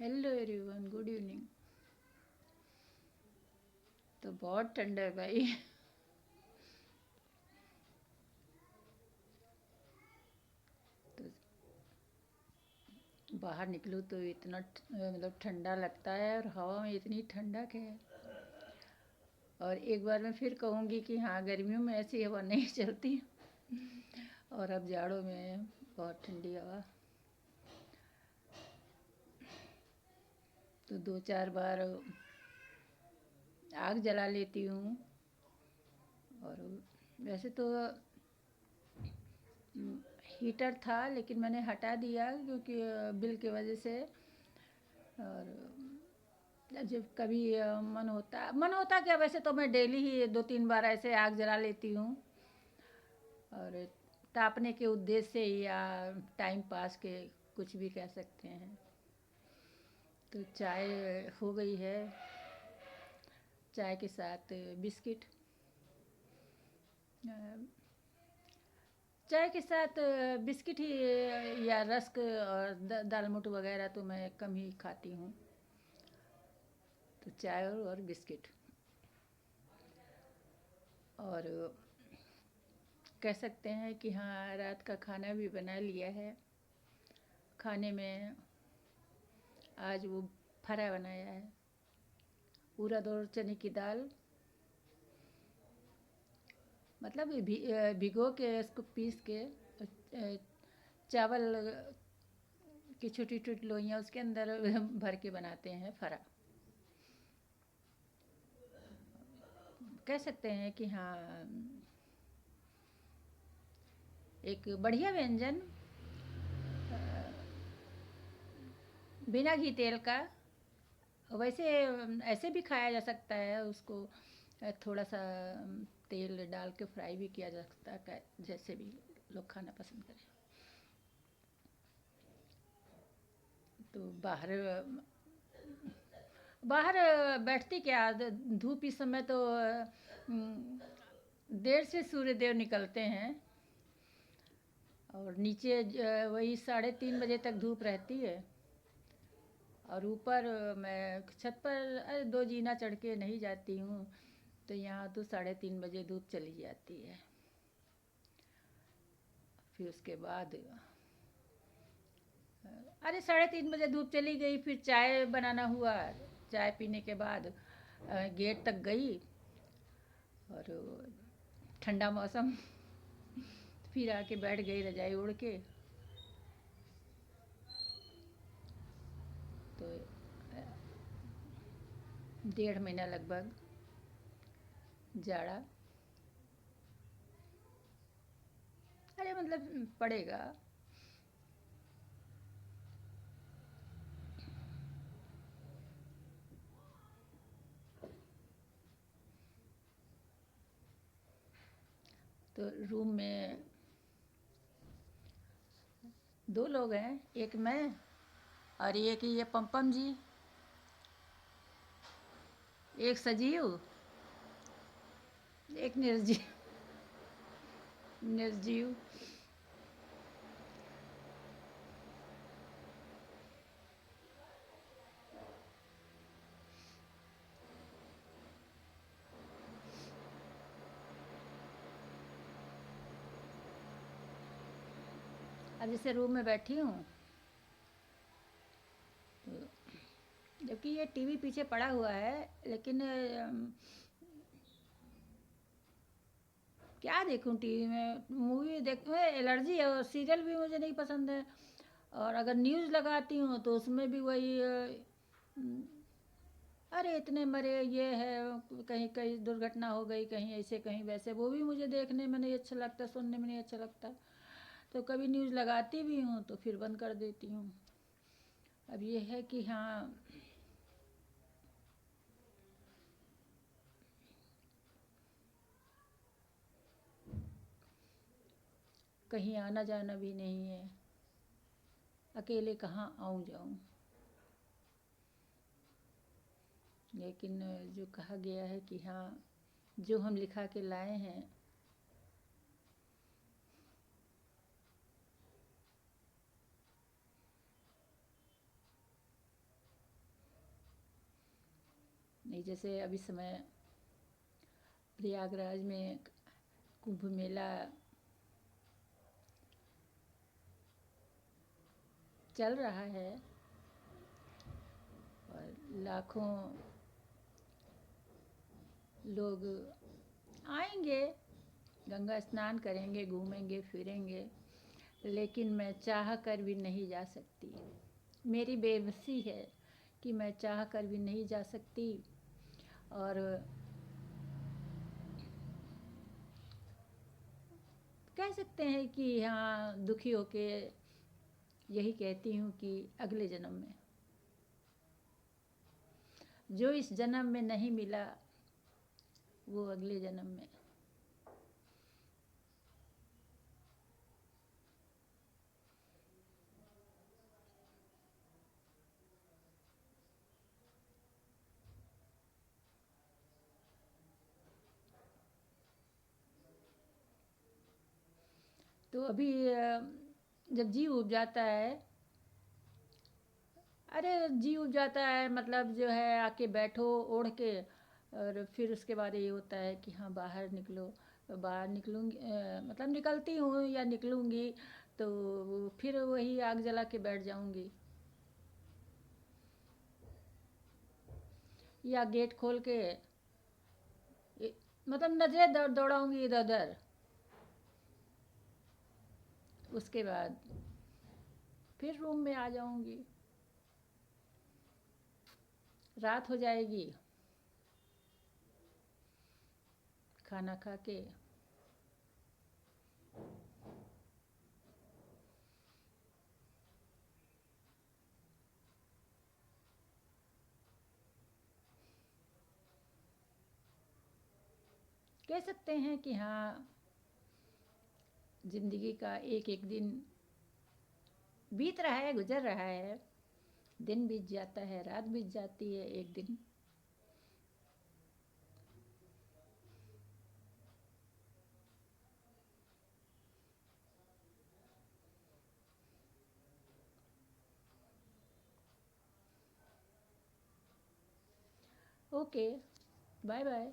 Hello everyone, good evening. तो बहुत ठंडा है भाई। तो बाहर निकलो तो इतना मतलब ठंडा लगता है, और हवा में इतनी ठंडक है। और एक बार मैं फिर कहूँगी कि हाँ, गर्मियों में ऐसी हवा नहीं चलती। और अब जाड़ों में बहुत ठंडी हवा। तो 2-4 बार आग जला लेती हूँ। और वैसे तो हीटर था, लेकिन मैंने हटा दिया क्योंकि बिल की वजह से। और जब कभी मन होता क्या, वैसे तो मैं डेली ही 2-3 बार ऐसे आग जला लेती हूँ। और तापने के उद्देश्य से या टाइम पास के, कुछ भी कह सकते हैं। तो चाय हो गई है, चाय के साथ बिस्किट। चाय के साथ बिस्किट ही, या रस्क और दालमोट वगैरह तो मैं कम ही खाती हूँ। तो चाय और बिस्किट। और कह सकते हैं कि हाँ, रात का खाना भी बना लिया है। खाने में आज वो फरा बनाया है, उड़द और चने की दाल। मतलब भिगो के इसको पीस के, चावल की छोटी छोटी लोइयाँ उसके अंदर भर के बनाते हैं फरा। कह सकते हैं कि हाँ, एक बढ़िया व्यंजन, बिना घी तेल का। वैसे ऐसे भी खाया जा सकता है उसको, थोड़ा सा तेल डाल के फ्राई भी किया जा सकता है, जैसे भी लोग खाना पसंद करें। तो बाहर बाहर बैठती क्या, धूप इस समय तो देर से सूर्यदेव निकलते हैं। और नीचे वही 3:30 बजे तक धूप रहती है। और ऊपर मैं छत पर 2 जीना चढ़ के नहीं जाती हूँ। तो यहाँ तो 3:30 बजे धूप चली जाती है। फिर उसके बाद अरे 3:30 बजे धूप चली गई, फिर चाय बनाना हुआ। चाय पीने के बाद गेट तक गई। और ठंडा मौसम, फिर आके बैठ गई रजाई ओढ़ के। तो 1.5 महीना लगभग जाड़ा, अरे मतलब पड़ेगा। तो रूम में 2 लोग हैं, एक मैं और एक ये पम्पम जी, एक सजीव, एक निर्जीव। अब जैसे रूम में बैठी हूँ, तो जबकि ये टीवी पीछे पड़ा हुआ है, लेकिन क्या देखूं टीवी में, मूवी देख में एलर्जी है, और सीरियल भी मुझे नहीं पसंद है। और अगर न्यूज़ लगाती हूँ तो उसमें भी वही अरे इतने मरे, ये है, कहीं कहीं दुर्घटना हो गई, कहीं ऐसे कहीं वैसे, वो भी मुझे देखने में नहीं अच्छा लगता, सुनने में नहीं अच्छा लगता। तो कभी न्यूज़ लगाती भी हूँ तो फिर बंद कर देती हूँ। अब ये है कि हाँ, कहीं आना जाना भी नहीं है, अकेले कहाँ आऊँ जाऊँ। लेकिन जो कहा गया है कि हाँ, जो हम लिखा के लाए हैं, जैसे अभी समय प्रयागराज में कुंभ मेला चल रहा है और लाखों लोग आएंगे, गंगा स्नान करेंगे, घूमेंगे फिरेंगे, लेकिन मैं चाह कर भी नहीं जा सकती। मेरी बेबसी है कि मैं चाह कर भी नहीं जा सकती। और कह सकते हैं कि हाँ, दुखी होके यही कहती हूँ कि अगले जन्म में, जो इस जन्म में नहीं मिला वो अगले जन्म में। तो अभी जब जी उब जाता है, अरे जी उब जाता है मतलब जो है आके बैठो ओढ़ के, और फिर उसके बाद ये होता है कि हाँ बाहर निकलो। बाहर निकलूँगी, मतलब निकलती हूँ या निकलूँगी तो फिर वही आग जला के बैठ जाऊँगी, या गेट खोल के मतलब नज़रें दौड़ाऊँगी इधर उधर। उसके बाद फिर रूम में आ जाऊँगी, रात हो जाएगी, खाना खा के कह सकते हैं कि हाँ, ज़िंदगी का एक एक दिन बीत रहा है, गुजर रहा है। दिन बीत जाता है, रात बीत जाती है, एक दिन। Okay, bye bye.